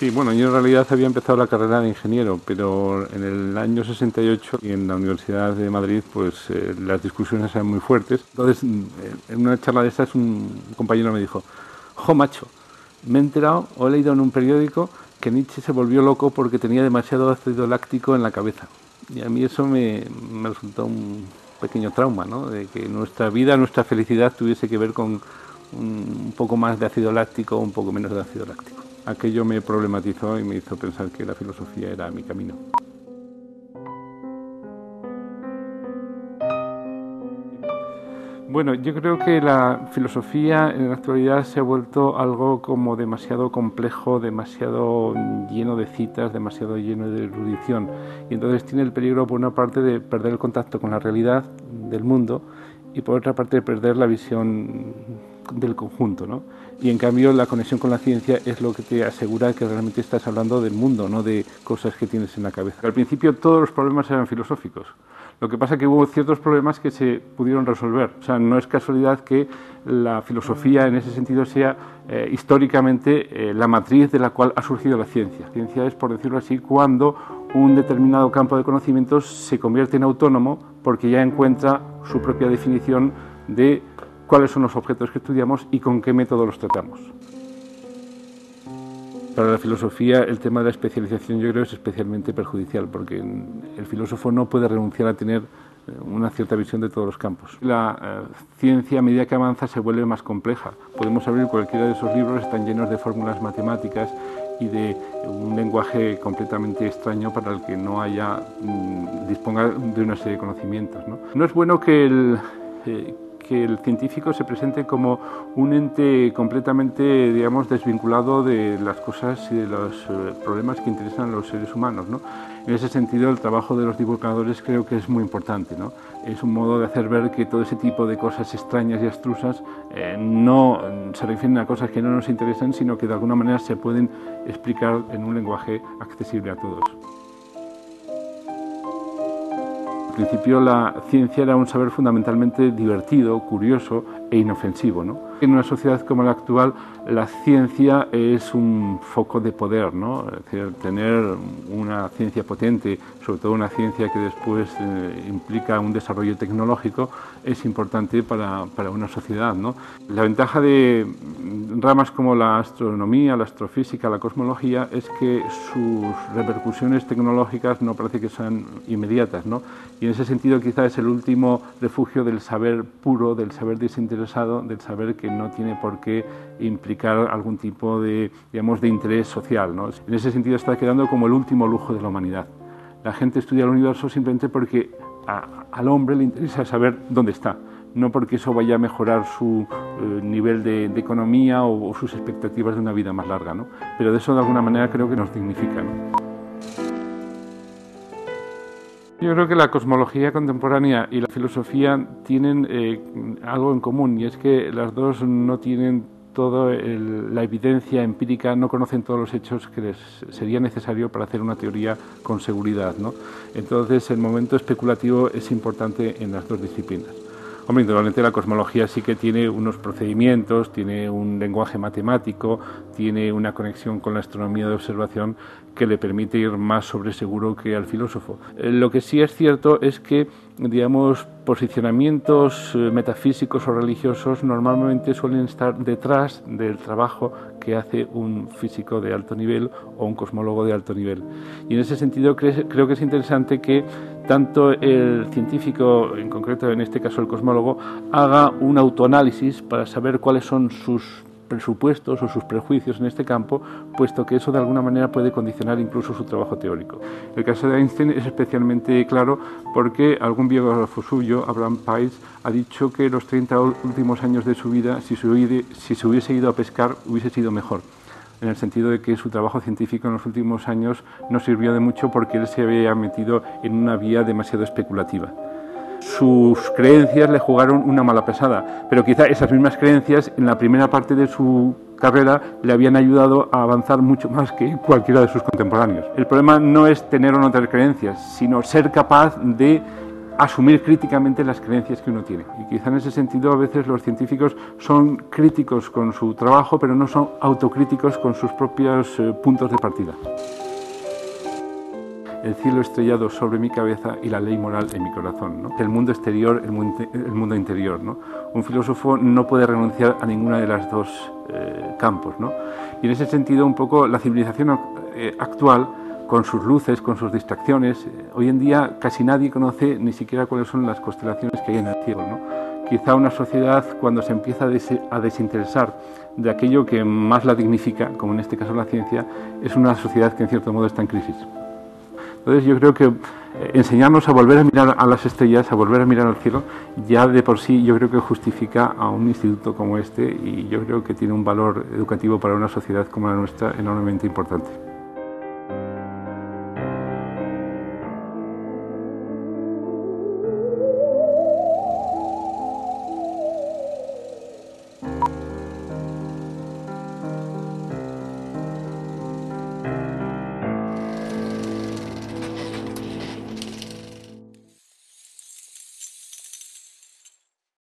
Sí, bueno, yo en realidad había empezado la carrera de ingeniero, pero en el año 68 y en la Universidad de Madrid pues las discusiones eran muy fuertes. Entonces, en una charla de estas un compañero me dijo: «Jo, macho, me he enterado o he leído en un periódico que Nietzsche se volvió loco porque tenía demasiado ácido láctico en la cabeza». Y a mí eso me resultó un pequeño trauma, ¿no? De que nuestra vida, nuestra felicidad tuviese que ver con un poco más de ácido láctico o un poco menos de ácido láctico. Aquello me problematizó y me hizo pensar que la filosofía era mi camino. Bueno, yo creo que la filosofía en la actualidad se ha vuelto algo como demasiado complejo, demasiado lleno de citas, demasiado lleno de erudición. Y entonces tiene el peligro, por una parte, de perder el contacto con la realidad del mundo y por otra parte de perder la visión del conjunto, ¿no? Y en cambio la conexión con la ciencia es lo que te asegura que realmente estás hablando del mundo, no de cosas que tienes en la cabeza. Al principio todos los problemas eran filosóficos. Lo que pasa es que hubo ciertos problemas que se pudieron resolver. O sea, no es casualidad que la filosofía en ese sentido sea históricamente la matriz de la cual ha surgido la ciencia. La ciencia es, por decirlo así, cuando un determinado campo de conocimientos se convierte en autónomo porque ya encuentra su propia definición de cuáles son los objetos que estudiamos y con qué método los tratamos. Para la filosofía el tema de la especialización yo creo es especialmente perjudicial porque el filósofo no puede renunciar a tener una cierta visión de todos los campos. La ciencia a medida que avanza se vuelve más compleja. Podemos abrir cualquiera de esos libros, están llenos de fórmulas matemáticas y de un lenguaje completamente extraño para el que no disponga de una serie de conocimientos, ¿no? No es bueno que el científico se presente como un ente completamente, digamos, desvinculado de las cosas y de los problemas que interesan a los seres humanos, ¿no? En ese sentido, el trabajo de los divulgadores creo que es muy importante, ¿no? Es un modo de hacer ver que todo ese tipo de cosas extrañas y abstrusas no se refieren a cosas que no nos interesan, sino que de alguna manera se pueden explicar en un lenguaje accesible a todos. Al principio la ciencia era un saber fundamentalmente divertido, curioso e inofensivo, ¿no? En una sociedad como la actual, la ciencia es un foco de poder, ¿no? Es decir, tener una ciencia potente, sobre todo una ciencia que después implica un desarrollo tecnológico, es importante para una sociedad, ¿no? La ventaja de ramas como la astronomía, la astrofísica, la cosmología, es que sus repercusiones tecnológicas no parece que sean inmediatas, ¿no? Y en ese sentido quizá es el último refugio del saber puro, del saber desinteresado, del saber que no tiene por qué implicar algún tipo de, digamos, de interés social, ¿no? En ese sentido está quedando como el último lujo de la humanidad. La gente estudia el universo simplemente porque al hombre le interesa saber dónde está, no porque eso vaya a mejorar su nivel de economía o sus expectativas de una vida más larga, ¿no? Pero de eso de alguna manera creo que nos dignifica, ¿no? Yo creo que la cosmología contemporánea y la filosofía tienen algo en común, y es que las dos no tienen toda la evidencia empírica, no conocen todos los hechos que les sería necesario para hacer una teoría con seguridad, ¿no? Entonces el momento especulativo es importante en las dos disciplinas. Hombre, indudablemente la cosmología sí que tiene unos procedimientos, tiene un lenguaje matemático, tiene una conexión con la astronomía de observación que le permite ir más sobre seguro que al filósofo. Lo que sí es cierto es que, digamos, posicionamientos metafísicos o religiosos normalmente suelen estar detrás del trabajo que hace un físico de alto nivel o un cosmólogo de alto nivel. Y en ese sentido creo que es interesante que tanto el científico, en concreto en este caso el cosmólogo, haga un autoanálisis para saber cuáles son sus presupuestos o sus prejuicios en este campo, puesto que eso de alguna manera puede condicionar incluso su trabajo teórico. El caso de Einstein es especialmente claro porque algún biógrafo suyo, Abraham Pais, ha dicho que los 30 últimos años de su vida, si se hubiese ido a pescar, hubiese sido mejor, en el sentido de que su trabajo científico en los últimos años no sirvió de mucho porque él se había metido en una vía demasiado especulativa. Sus creencias le jugaron una mala pasada, pero quizá esas mismas creencias en la primera parte de su carrera le habían ayudado a avanzar mucho más que cualquiera de sus contemporáneos. El problema no es tener o no tener creencias, sino ser capaz de asumir críticamente las creencias que uno tiene. Y quizá en ese sentido a veces los científicos son críticos con su trabajo, pero no son autocríticos con sus propios puntos de partida. El cielo estrellado sobre mi cabeza y la ley moral en mi corazón, ¿no? El mundo exterior, el mundo interior, ¿no? Un filósofo no puede renunciar a ninguna de las dos campos, ¿no? Y en ese sentido un poco la civilización actual, con sus luces, con sus distracciones, hoy en día casi nadie conoce ni siquiera cuáles son las constelaciones que hay en el cielo, ¿no? Quizá una sociedad, cuando se empieza a desinteresar de aquello que más la dignifica, como en este caso la ciencia, es una sociedad que en cierto modo está en crisis. Entonces yo creo que enseñarnos a volver a mirar a las estrellas, a volver a mirar al cielo, ya de por sí yo creo que justifica a un instituto como este, y yo creo que tiene un valor educativo para una sociedad como la nuestra enormemente importante.